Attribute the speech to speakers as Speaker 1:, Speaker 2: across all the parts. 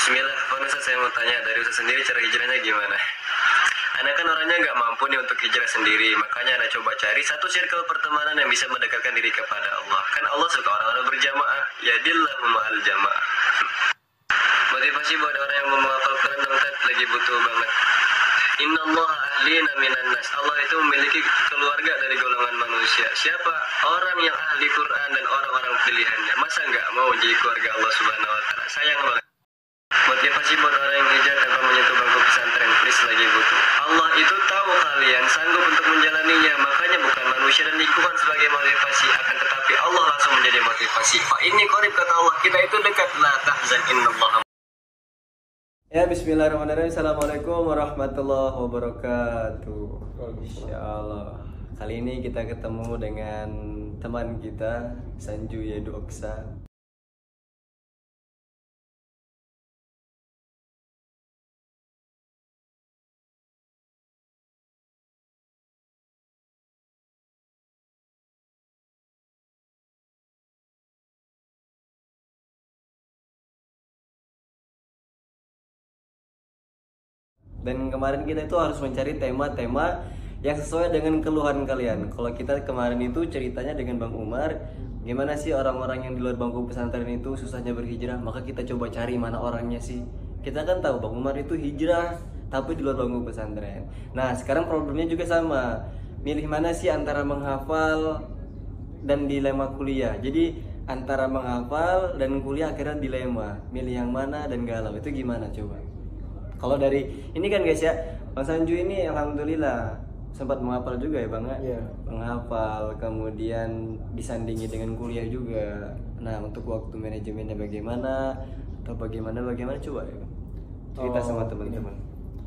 Speaker 1: Bismillah, Vanessa, saya mau tanya dari Ustaz sendiri cara hijrahnya gimana? Anda kan orangnya nggak mampu nih untuk hijrah sendiri, makanya Anda coba cari satu circle pertemanan yang bisa mendekatkan diri kepada Allah. Kan Allah suka orang-orang berjamaah, yadillahu ma'al jamaah. Motivasi buat orang yang mau menghafal Quran dong, Tat, lagi butuh banget. Innallaha ahlina minan nas. Allah itu memiliki keluarga dari golongan manusia. Siapa? Orang yang ahli Quran dan orang-orang pilihannya. Masa nggak mau jadi keluarga Allah Subhanahu wa Ta'ala? Sayang banget. Motivasi buat orang yang hijrah tanpa menyentuh bangku pesantren, please, lagi butuh. Allah itu tahu kalian sanggup untuk menjalaninya, makanya bukan manusia dan lingkungan sebagai motivasi, akan tetapi Allah langsung menjadi motivasi. Fa inni qarib, kata Allah, kita itu dekat, la tahzan innallaha. Ya, bismillahirrahmanirrahim. Assalamualaikum warahmatullahi wabarakatuh. Insyaallah. Kali ini kita ketemu dengan teman kita, Sanju Yedu Oksa. Dan kemarin kita itu harus mencari tema-tema yang sesuai dengan keluhan kalian. Kalau kita kemarin itu ceritanya dengan Bang Umar, gimana sih orang-orang yang di luar bangku pesantren itu susahnya berhijrah. Maka kita coba cari mana orangnya sih. Kita kan tahu Bang Umar itu hijrah tapi di luar bangku pesantren. Nah sekarang problemnya juga sama. Milih mana sih antara menghafal dan dilema kuliah. Jadi antara menghafal dan kuliah akhirnya dilema. Milih yang mana dan galau. Itu gimana coba? Kalau dari ini kan guys ya, Bang Sanju ini alhamdulillah sempat menghafal juga ya Bang ya?
Speaker 2: Iya.
Speaker 1: Menghafal, kemudian disandingi dengan kuliah juga. Nah untuk waktu manajemennya bagaimana? Atau bagaimana coba ya Bang? Cerita sama teman-teman.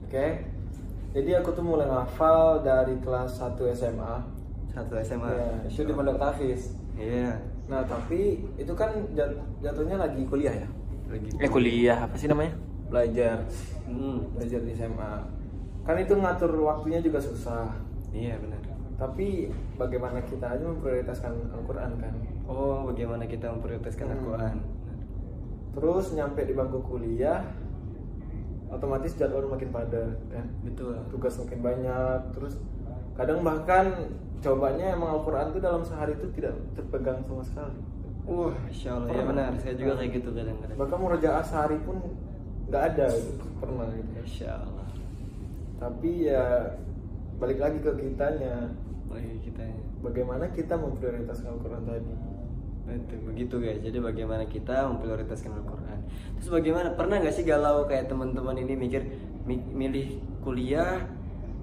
Speaker 2: Oke. Jadi aku tuh mulai menghafal dari kelas 1 SMA.
Speaker 1: 1 SMA?
Speaker 2: Ya, itu di Pondok Tafis.
Speaker 1: Iya.
Speaker 2: Nah tapi itu kan jatuhnya lagi kuliah ya?
Speaker 3: Kuliah apa sih namanya?
Speaker 2: Belajar di SMA. Kan itu ngatur waktunya juga susah.
Speaker 1: Iya benar.
Speaker 2: Tapi bagaimana kita aja memprioritaskan Al-Quran kan?
Speaker 1: Oh, bagaimana kita memprioritaskan Al-Quran.
Speaker 2: Terus nyampe di bangku kuliah, otomatis jadwal makin padat kan?
Speaker 1: Betul.
Speaker 2: Tugas makin banyak. Terus kadang bahkan cobanya emang Al-Quran itu dalam sehari itu tidak terpegang sama sekali.
Speaker 1: Insya Allah ya benar. Saya juga kayak gitu kadang-kadang.
Speaker 2: Bahkan murojaah sehari pun nggak ada gitu, pernah gitu.
Speaker 1: Insya Allah.
Speaker 2: Tapi ya balik lagi ke kitanya. Bagaimana kita memprioritaskan Al-Quran tadi.
Speaker 1: Betul, begitu guys. Jadi bagaimana kita memprioritaskan Al-Quran. Terus bagaimana, pernah nggak sih galau kayak teman-teman ini mikir milih kuliah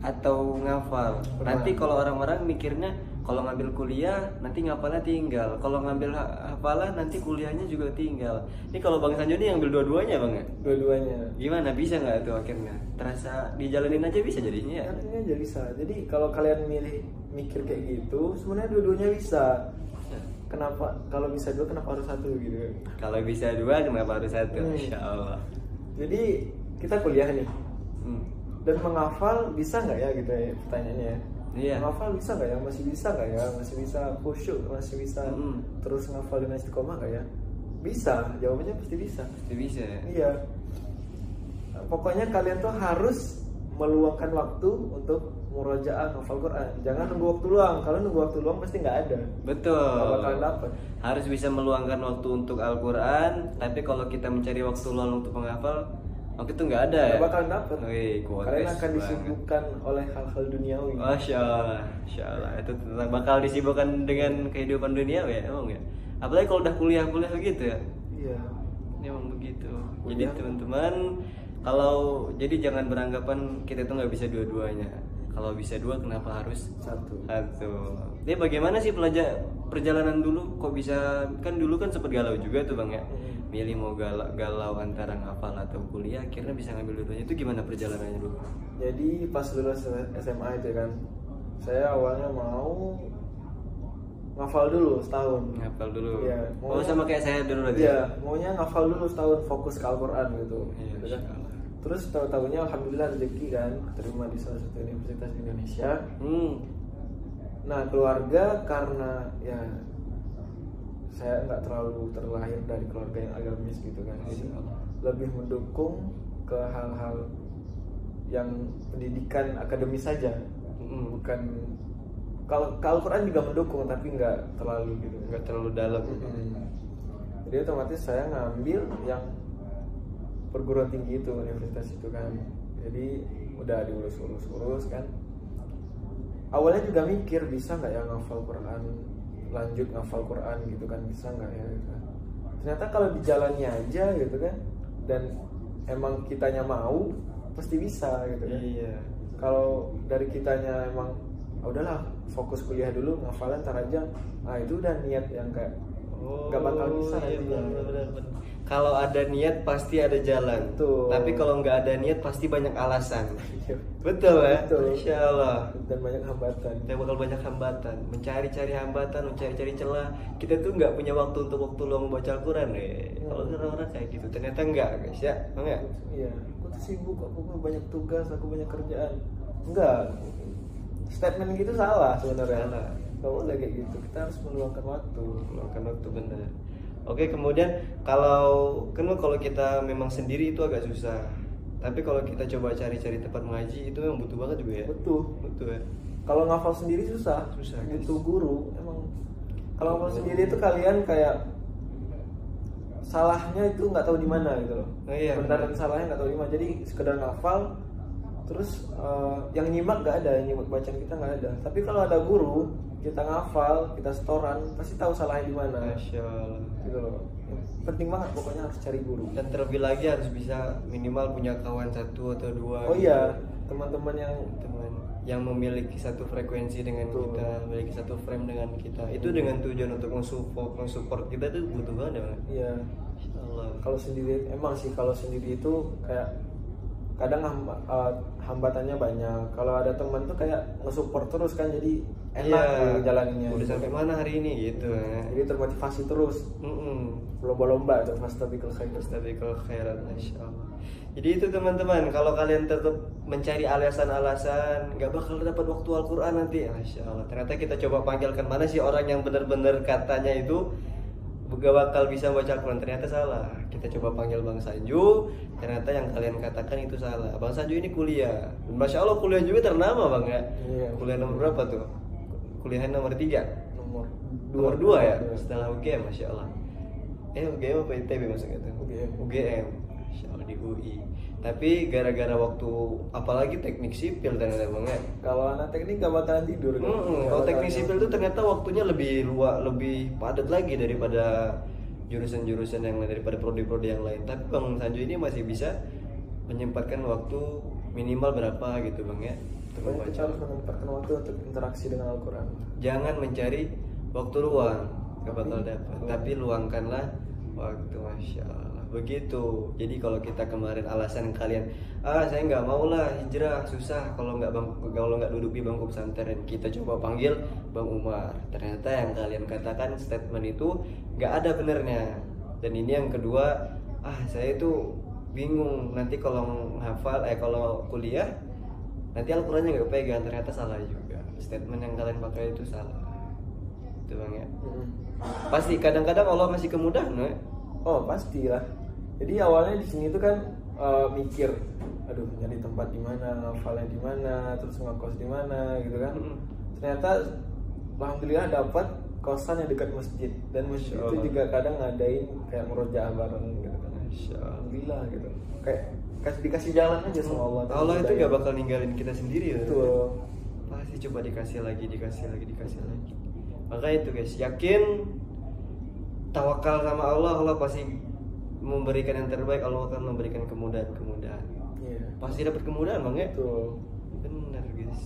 Speaker 1: atau ngafal?
Speaker 2: Pernah.
Speaker 1: Nanti kalau orang-orang mikirnya kalau ngambil kuliah nanti ngapalnya tinggal, kalau ngambil hafalan nanti kuliahnya juga tinggal. Ini kalau Bang Sanjo ini ngambil dua-duanya Bang ya?
Speaker 2: Dua-duanya.
Speaker 1: Gimana, bisa nggak tuh akhirnya? Terasa dijalanin aja bisa jadinya ya?
Speaker 2: Artinya aja bisa. Jadi kalau kalian mikir kayak gitu, sebenarnya dua-duanya bisa. Kenapa kalau bisa dua kenapa harus satu gitu?
Speaker 1: Kalau bisa dua kenapa harus satu? Insya Allah.
Speaker 2: Jadi kita kuliah nih. Dan menghafal bisa nggak ya gitu ya pertanyaannya?
Speaker 1: Iya.
Speaker 2: Menghafal bisa nggak ya? Masih bisa nggak ya? Masih bisa khusyuk, masih bisa terus ngafal dengan istiqomah nggak ya? Bisa. Jawabannya pasti bisa.
Speaker 1: Pasti bisa ya?
Speaker 2: Iya. Pokoknya kalian tuh harus meluangkan waktu untuk murojaah hafal Quran. Jangan nunggu waktu luang. Kalau nunggu waktu luang pasti nggak ada.
Speaker 1: Betul.
Speaker 2: Nggak bakalan dapet.
Speaker 1: Harus bisa meluangkan waktu untuk Al-Quran. Tapi kalau kita mencari waktu luang untuk menghafal, waktu itu nggak ada ya?
Speaker 2: Nggak bakalan dapet. Kalian akan disibukkan oleh hal-hal duniawi.
Speaker 1: Masya Allah. Itu bakal disibukkan dengan kehidupan dunia ya, emang ya? Apalagi kalau udah kuliah gitu ya?
Speaker 2: Iya.
Speaker 1: Ini emang begitu. Jadi teman-teman, kalau jadi jangan beranggapan kita itu nggak bisa dua-duanya. Kalau bisa dua kenapa harus
Speaker 2: satu?
Speaker 1: Ini bagaimana sih perjalanan dulu? Kok bisa, kan dulu kan sempet galau juga tuh Bang ya? Milih mau galau antara ngafal atau kuliah, akhirnya bisa ngambil dua-duanya. Itu gimana perjalanannya dulu?
Speaker 2: Jadi pas lulus SMA itu kan, saya awalnya mau ngafal dulu setahun.
Speaker 1: Ngafal dulu?
Speaker 2: Iya.
Speaker 1: Sama kayak saya dulu berarti?
Speaker 2: Iya, maunya ngafal dulu setahun, fokus ke Al-Quran gitu.
Speaker 1: Iya,
Speaker 2: Terus tahu-tahunya alhamdulillah rezeki kan, terima di salah satu universitas di Indonesia. Nah keluarga karena ya saya nggak terlalu terlahir dari keluarga yang agamis gitu kan, jadi lebih mendukung ke hal-hal yang pendidikan akademis saja, bukan kalau Al-Quran juga mendukung tapi nggak terlalu gitu,
Speaker 4: nggak terlalu dalam.
Speaker 2: Jadi otomatis saya ngambil yang perguruan tinggi itu, universitas itu kan, jadi udah diurus kan. Awalnya juga mikir bisa nggak ya ngafal Quran, lanjut ngafal Quran gitu kan, bisa nggak ya gitu. Ternyata kalau dijalannya aja gitu kan, dan emang kitanya mau pasti bisa gitu kan.
Speaker 4: Iya.
Speaker 2: Kalau dari kitanya emang udahlah fokus kuliah dulu, ngafalan ntar aja, nah itu udah niat yang kayak nggak bakal bisa
Speaker 4: iya,
Speaker 2: nantinya.
Speaker 4: benar. Kalau ada niat pasti ada jalan.
Speaker 2: Betul.
Speaker 4: Tapi kalau nggak ada niat pasti banyak alasan. Betul ya?
Speaker 2: Betul.
Speaker 4: Insya Allah.
Speaker 2: Dan banyak hambatan.
Speaker 4: Kita bakal banyak hambatan, mencari-cari hambatan, mencari-cari celah. Kita tuh nggak punya waktu untuk waktu luang membaca Al-Quran deh. Kalau orang-orang kayak gitu, ternyata enggak guys ya, enggak.
Speaker 2: Iya, aku tuh sibuk, aku banyak tugas, aku banyak kerjaan. Enggak, statement gitu salah sebenarnya.
Speaker 4: Salah.
Speaker 2: Gak boleh kayak gitu, kita harus meluangkan waktu.
Speaker 4: Meluangkan waktu, benar. Oke, kemudian kalau kita memang sendiri itu agak susah. Tapi kalau kita coba cari-cari tempat mengaji itu memang butuh banget juga ya.
Speaker 2: Butuh
Speaker 4: ya.
Speaker 2: Kalau ngafal sendiri susah,
Speaker 4: Susah, guys.
Speaker 2: butuh guru. Emang kalau ngafal sendiri itu kalian kayak salahnya itu nggak tahu di mana gitu loh.
Speaker 4: Oh, iya,
Speaker 2: benar dan
Speaker 4: benar.
Speaker 2: salahnya nggak tahu di mana. Jadi sekedar ngafal, terus yang nyimak nggak ada, yang nyimak bacaan kita nggak ada. Tapi kalau ada guru, kita ngafal, kita setoran, pasti tahu salahnya di mana.
Speaker 4: Masya Allah.
Speaker 2: Gitu loh. Penting banget, pokoknya harus cari guru.
Speaker 4: Dan terlebih lagi harus bisa minimal punya kawan 1 atau 2.
Speaker 2: Oh iya, teman-teman yang
Speaker 4: teman yang memiliki satu frekuensi dengan
Speaker 2: Betul.
Speaker 4: kita, memiliki satu frame dengan kita. Itu dengan tujuan untuk mensupport kita tuh butuh banget ya, Bang?
Speaker 2: iya.
Speaker 4: Insya Allah.
Speaker 2: Kalau sendiri emang sih, kalau sendiri itu kayak kadang hambatannya banyak. Kalau ada teman tuh kayak nge-support terus kan, jadi enak gitu jalaninnya.
Speaker 4: Udah sampai mana hari ini gitu ya.
Speaker 2: Jadi termotivasi terus. Lomba-lomba itu fastabiqul khairat.
Speaker 4: Fastabiqul khairat, Masya Allah. Jadi itu teman-teman, kalau kalian tetap mencari alasan-alasan nggak bakal dapat waktu Al-Quran nanti, Masya Allah. Ternyata kita coba panggilkan mana sih orang yang benar-benar katanya itu gak bakal bisa baca Al-Quran, ternyata salah. Kita coba panggil Bang Sanju, ternyata yang kalian katakan itu salah. Bang Sanju ini kuliah, Masya Allah kuliah juga ternama Bang ya.
Speaker 2: Iya.
Speaker 4: Kuliah nomor berapa tuh? Kuliah nomor 3?
Speaker 2: Nomor
Speaker 4: 2 ya? Setelah UGM, Masya Allah. UGM apa ITB maksudnya tuh? UGM. Masya Allah di UI. Tapi gara-gara waktu, apalagi teknik sipil ternyata Bang ya.
Speaker 2: Kalau anak teknik gak bakalan tidur kan?
Speaker 4: Kalau teknik sipil itu ternyata waktunya lebih lebih padat lagi daripada jurusan-jurusan yang lain, daripada prodi-prodi yang lain. Tapi Bang Sanju ini masih bisa menyempatkan waktu minimal berapa gitu Bang ya. Untuk
Speaker 2: Pokoknya
Speaker 4: membaca.
Speaker 2: kita harus menyempatkan waktu untuk interaksi dengan Al-Quran.
Speaker 4: Jangan mencari waktu luang, gak bakal dapat. Tapi luangkanlah waktu, Masya Allah. Begitu. Jadi kalau kita kemarin alasan kalian, saya nggak mau lah hijrah, susah kalau nggak duduk di bangku pesantren. Kita coba panggil Bang Umar. Ternyata yang kalian katakan statement itu nggak ada benernya. Dan ini yang kedua, saya itu bingung nanti kalau menghafal, kalau kuliah nanti Al-Qurannya nggak pegang. Ternyata salah juga. Statement yang kalian pakai itu salah. Itu Bang ya. Pasti kadang-kadang Allah masih kemudahan, no?
Speaker 2: Oh pastilah. Jadi awalnya di sini tuh kan mikir, aduh nyari tempat di mana, ngafalnya di mana, terus ngekos di mana gitu kan. Ternyata alhamdulillah dapat kosan yang dekat masjid, dan masjid itu juga kadang ngadain kayak murojaah bareng gitu kan. Alhamdulillah gitu. Kayak dikasih jalan aja sama Allah.
Speaker 4: Allah itu gak bakal ninggalin kita sendiri ya.
Speaker 2: Betul.
Speaker 4: Pasti coba dikasih lagi. Maka itu guys, yakin, tawakal sama Allah, Allah pasti memberikan yang terbaik. Allah akan memberikan kemudahan-kemudahan.
Speaker 2: Iya.
Speaker 4: Pasti dapat kemudahan Bang ya.
Speaker 2: Betul.
Speaker 4: Benar guys.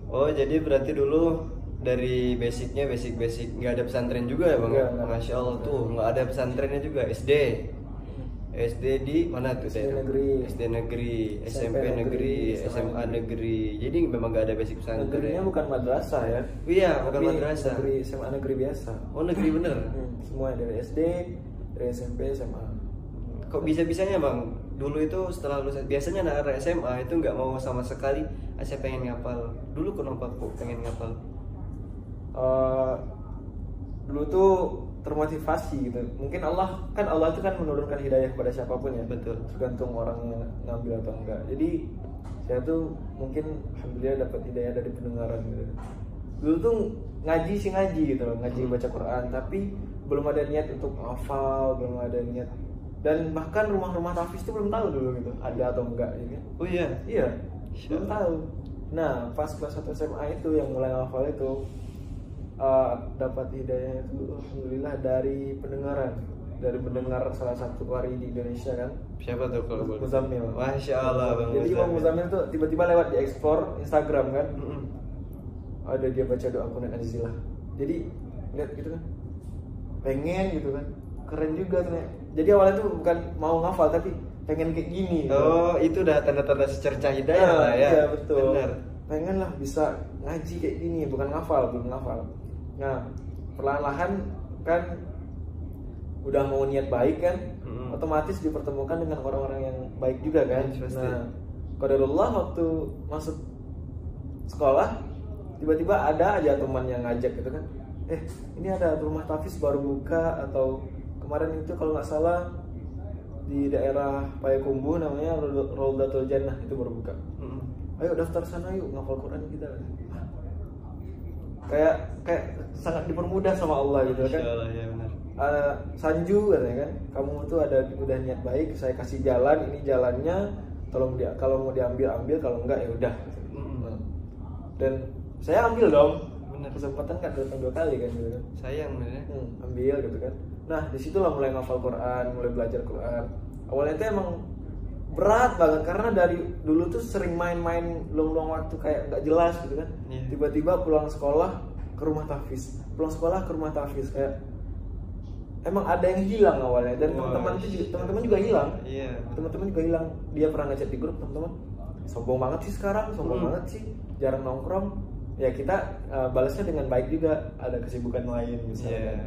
Speaker 4: Oh jadi berarti dulu dari basic nggak ada pesantren juga ya Bang?
Speaker 2: Nggak.
Speaker 4: Masya Allah tuh nggak ada pesantrennya juga. SD di mana tuh?
Speaker 2: SD negeri.
Speaker 4: SD negeri, SMP negeri, SMA negeri. Jadi memang nggak ada basic pesantren.
Speaker 2: Negerinya bukan madrasah ya.
Speaker 4: Iya, bukan
Speaker 2: Tapi
Speaker 4: madrasah.
Speaker 2: Negeri SMA negeri biasa.
Speaker 4: Oh negeri bener.
Speaker 2: Semua dari SD, dari SMP, SMA.
Speaker 4: Kok bisa-bisanya Bang? Dulu itu setelah lulus, biasanya anak SMA itu nggak mau sama sekali. Saya pengen ngapal. Dulu kenapa kok pengen ngapal?
Speaker 2: dulu tuh termotivasi gitu. Mungkin Allah itu kan menurunkan hidayah kepada siapapun ya.
Speaker 4: Betul.
Speaker 2: Tergantung orangnya ngambil atau enggak. Jadi saya tuh mungkin alhamdulillah dapat hidayah dari pendengaran gitu. Dulu tuh ngaji gitu loh, ngaji baca Quran, tapi belum ada niat untuk hafal, belum ada niat. Dan bahkan rumah-rumah tahfiz itu belum tahu dulu gitu, ada atau enggak gitu.
Speaker 4: Oh iya.
Speaker 2: Iya, belum tahu. Nah, pas kelas 1 SMA itu yang mulai hafal itu dapat hidayah itu alhamdulillah dari pendengaran, dari mendengar salah satu qari di Indonesia kan.
Speaker 4: Siapa tuh kalau boleh?
Speaker 2: Muzammil.
Speaker 4: Masya Allah Bang
Speaker 2: Jadi Imam Muzammil tuh tiba-tiba lewat di explore Instagram kan. Ada dia baca doa kunut ajizilah. Jadi lihat gitu kan, pengen gitu kan, keren juga ternyata. Jadi awalnya tuh bukan mau ngafal tapi pengen kayak gini.
Speaker 4: Oh itu udah tanda-tanda secerca hidayah lah ya.
Speaker 2: Iya betul.
Speaker 4: Benar.
Speaker 2: Pengen lah bisa ngaji kayak gini, bukan ngafal, belum ngafal. Nah perlahan-lahan kan udah mau niat baik kan, otomatis dipertemukan dengan orang-orang yang baik juga kan.
Speaker 4: Pasti.
Speaker 2: Nah qadarullah waktu masuk sekolah tiba-tiba ada aja teman yang ngajak gitu kan, ini ada rumah tahfiz baru buka, atau kemarin itu kalau nggak salah di daerah Payakumbuh namanya Raudhatul Jannah itu baru buka. Ayo daftar sana yuk, ngafal Quran kita. Kayak sangat dipermudah sama Allah gitu kan.
Speaker 4: Insyaallah ya benar.
Speaker 2: Sanju katanya kan, kamu tuh udah niat baik, saya kasih jalan, ini jalannya, tolong dia, kalau mau diambil ambil, kalau enggak ya udah. Dan saya ambil dong.
Speaker 4: Benar.
Speaker 2: Kesempatan kan datang 2 kali kan gitu kan.
Speaker 4: Sayang benar ya.
Speaker 2: Ambil gitu kan. Nah disitulah mulai ngafal Quran, mulai belajar Quran. Awalnya itu emang berat banget karena dari dulu tuh sering main-main luang-luang waktu kayak nggak jelas gitu kan. Tiba-tiba pulang sekolah ke rumah tahfiz, pulang sekolah ke rumah tahfiz, kayak emang ada yang hilang awalnya. Dan teman-teman juga hilang.
Speaker 4: Iya.
Speaker 2: Teman-teman juga hilang. Dia pernah ngechat di grup, teman-teman sombong banget sih sekarang, sombong banget sih, jarang nongkrong. Ya kita balasnya dengan baik juga, ada kesibukan lain misalnya.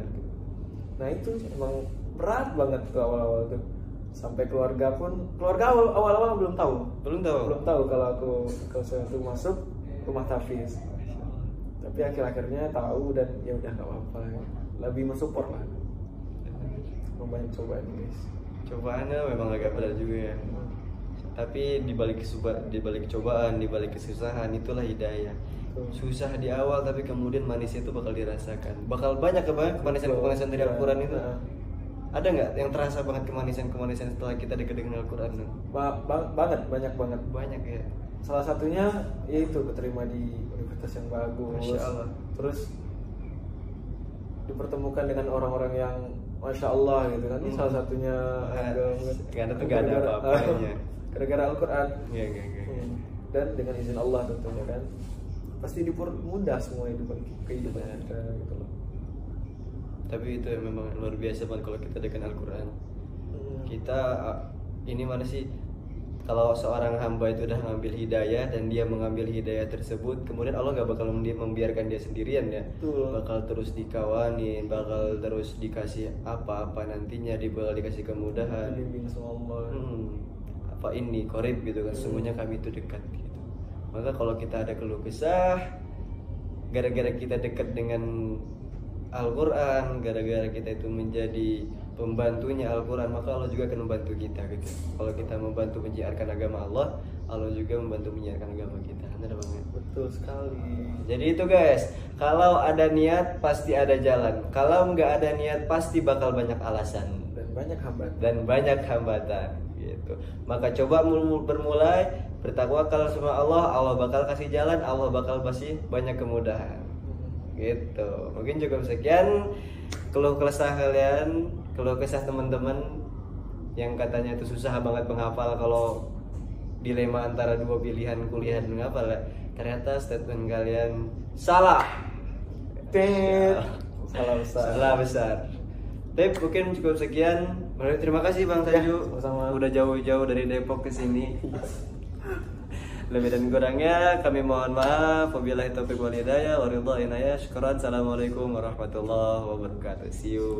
Speaker 2: Nah itu emang berat banget tuh awal-awal tuh. Sampai keluarga awal-awal belum tahu kalau saya tuh masuk rumah tahfiz. Tapi akhir-akhirnya tahu dan ya udah nggak apa-apa, lebih mensupport lah. Banyak cobaan guys.
Speaker 4: Cobaannya memang agak berat juga ya. Tapi di balik cobaan, di balik kesusahan itulah hidayah. Susah di awal tapi kemudian manisnya itu bakal dirasakan. Bakal banyak kemanisan dari Al-Quran itu. Ada nggak yang terasa banget kemanisan setelah kita dekat dengan Al-Quran?
Speaker 2: Banyak banget.
Speaker 4: Banyak ya.
Speaker 2: Salah satunya yaitu keterima di universitas yang bagus.
Speaker 4: Masya Allah.
Speaker 2: Terus dipertemukan dengan orang-orang yang Masya Allah gitu kan. Ini salah satunya
Speaker 4: Gak ada apa-apanya.
Speaker 2: Gara-gara Al-Quran.
Speaker 4: Iya.
Speaker 2: Dan dengan izin Allah tentunya kan, pasti dipermudah semua kehidupan kita gitu loh.
Speaker 4: Tapi itu memang luar biasa banget kalau kita dengan Al-Quran. Kita ini mana sih, kalau seorang hamba itu udah ngambil hidayah dan dia mengambil hidayah tersebut, kemudian Allah gak bakal membiarkan dia sendirian ya.
Speaker 2: Betul.
Speaker 4: Bakal terus dikawanin, bakal terus dikasih apa-apa nantinya, bakal dikasih kemudahan.
Speaker 2: Dibimbing sama Allah.
Speaker 4: Apa ini korib gitu kan, sesungguhnya kami itu dekat gitu. Maka kalau kita ada keluh kesah, gara-gara kita dekat dengan Al-Quran, gara-gara kita itu menjadi pembantunya Al-Quran, maka Allah juga akan membantu kita gitu. Kalau kita membantu menyiarkan agama Allah, Allah juga membantu menyiarkan agama kita. Benar banget.
Speaker 2: Betul sekali.
Speaker 4: Jadi itu guys, kalau ada niat pasti ada jalan. Kalau nggak ada niat pasti bakal banyak alasan
Speaker 2: dan banyak hambatan.
Speaker 4: Gitu. Maka coba bermulai, bertakwakal sama Allah, Allah bakal kasih jalan, Allah bakal kasih banyak kemudahan. Gitu. Mungkin cukup sekian keluh kesah kalian, keluh kesah teman-teman yang katanya itu susah banget menghafal kalau dilema antara 2 pilihan kuliah dan menghafal. Ternyata statement kalian salah. Salah besar. Tapi mungkin cukup sekian. Terima kasih Bang Sanju.
Speaker 2: Sama-sama.
Speaker 4: Udah jauh-jauh dari Depok ke sini. Lebih dan kurangnya kami mohon maaf. Wabillahi taufiq wal hidayah. Waridha inayah. Syukran. Assalamualaikum warahmatullahi wabarakatuh. See you.